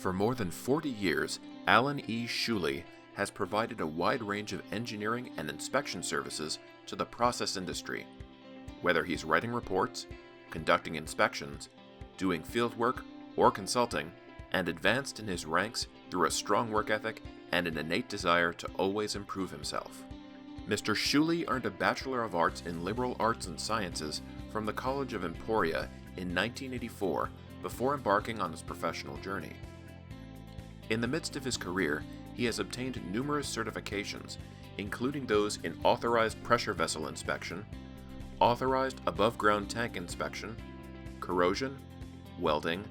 For more than 40 years, Alan E. Schuele has provided a wide range of engineering and inspection services to the process industry. Whether he's writing reports, conducting inspections, doing field work, or consulting, and advanced in his ranks through a strong work ethic and an innate desire to always improve himself. Mr. Schuele earned a Bachelor of Arts in Liberal Arts and Sciences from the College of Emporia in 1984 before embarking on his professional journey. In the midst of his career, he has obtained numerous certifications, including those in Authorized Pressure Vessel Inspection, Authorized Above-Ground Tank Inspection, Corrosion, Welding,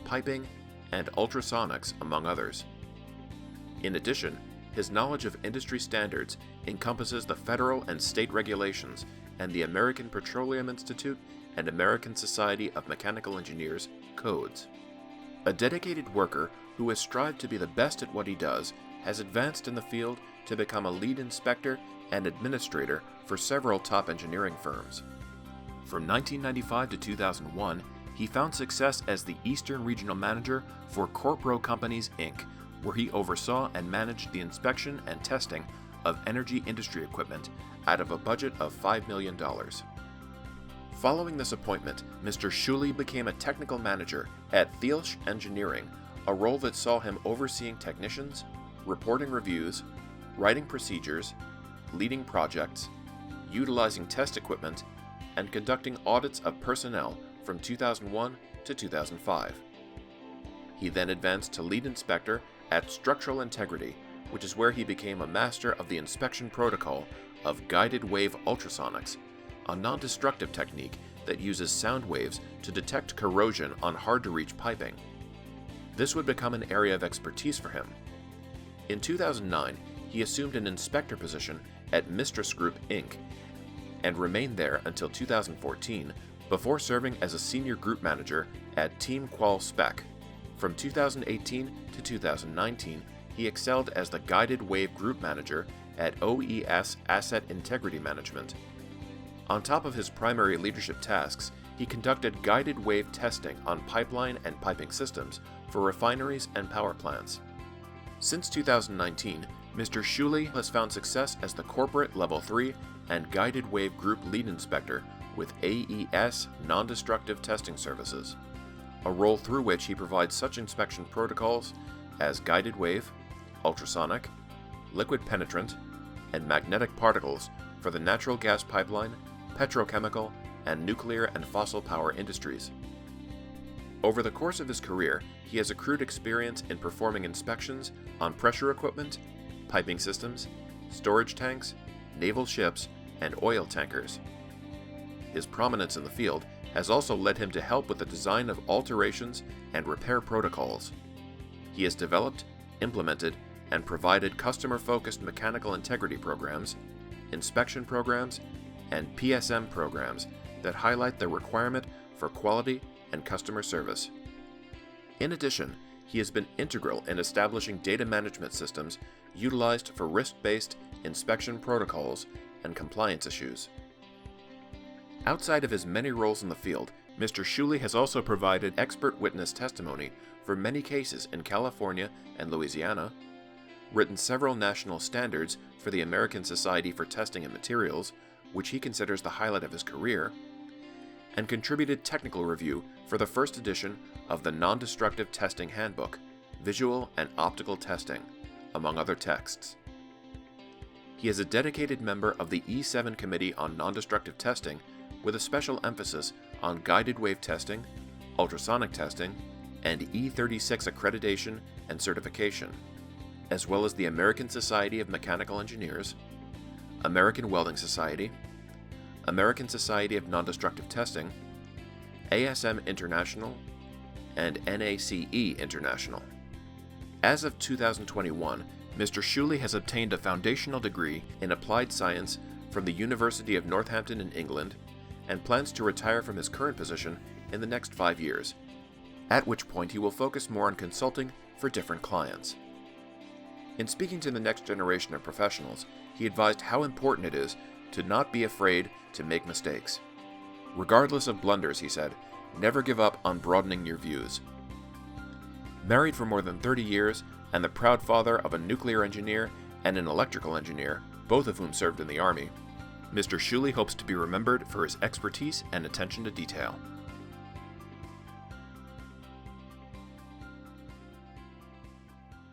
Piping, and Ultrasonics, among others. In addition, his knowledge of industry standards encompasses the federal and state regulations and the American Petroleum Institute and American Society of Mechanical Engineers codes. A dedicated worker who has strived to be the best at what he does has advanced in the field to become a lead inspector and administrator for several top engineering firms. From 1995 to 2001, he found success as the Eastern Regional Manager for Corpro Companies, Inc., where he oversaw and managed the inspection and testing of energy industry equipment out of a budget of $5 million. Following this appointment, Mr. Schuele became a technical manager at Thielsch Engineering, a role that saw him overseeing technicians, reporting reviews, writing procedures, leading projects, utilizing test equipment, and conducting audits of personnel from 2001 to 2005. He then advanced to lead inspector at Structural Integrity, which is where he became a master of the inspection protocol of guided wave ultrasonics, a non-destructive technique that uses sound waves to detect corrosion on hard-to-reach piping. This would become an area of expertise for him. In 2009, he assumed an inspector position at Mistress Group, Inc., and remained there until 2014 before serving as a senior group manager at Team Qual Spec. From 2018 to 2019, he excelled as the Guided Wave Group Manager at OES Asset Integrity Management. On top of his primary leadership tasks, he conducted guided wave testing on pipeline and piping systems for refineries and power plants. Since 2019, Mr. Schuele has found success as the Corporate Level 3 and Guided Wave Group Lead Inspector with AES Non-Destructive Testing Services, a role through which he provides such inspection protocols as guided wave, ultrasonic, liquid penetrant, and magnetic particles for the natural gas pipeline, petrochemical, and nuclear and fossil power industries. Over the course of his career, he has accrued experience in performing inspections on pressure equipment, piping systems, storage tanks, naval ships, and oil tankers. His prominence in the field has also led him to help with the design of alterations and repair protocols. He has developed, implemented, and provided customer-focused mechanical integrity programs, inspection programs, and PSM programs that highlight the requirement for quality and customer service. In addition, he has been integral in establishing data management systems utilized for risk-based inspection protocols and compliance issues. Outside of his many roles in the field, Mr. Schuele has also provided expert witness testimony for many cases in California and Louisiana, written several national standards for the American Society for Testing and Materials, which he considers the highlight of his career, and contributed technical review for the first edition of the Non-Destructive Testing Handbook, Visual and Optical Testing, among other texts. He is a dedicated member of the E7 Committee on Non-Destructive Testing with a special emphasis on guided wave testing, ultrasonic testing, and E36 accreditation and certification, as well as the American Society of Mechanical Engineers, American Welding Society, American Society of Non-Destructive Testing, ASM International, and NACE International. As of 2021, Mr. Schuele has obtained a foundational degree in applied science from the University of Northampton in England and plans to retire from his current position in the next 5 years, at which point he will focus more on consulting for different clients. In speaking to the next generation of professionals, he advised how important it is to not be afraid to make mistakes. Regardless of blunders, he said, never give up on broadening your views. Married for more than 30 years, and the proud father of a nuclear engineer and an electrical engineer, both of whom served in the Army, Mr. Schuele hopes to be remembered for his expertise and attention to detail.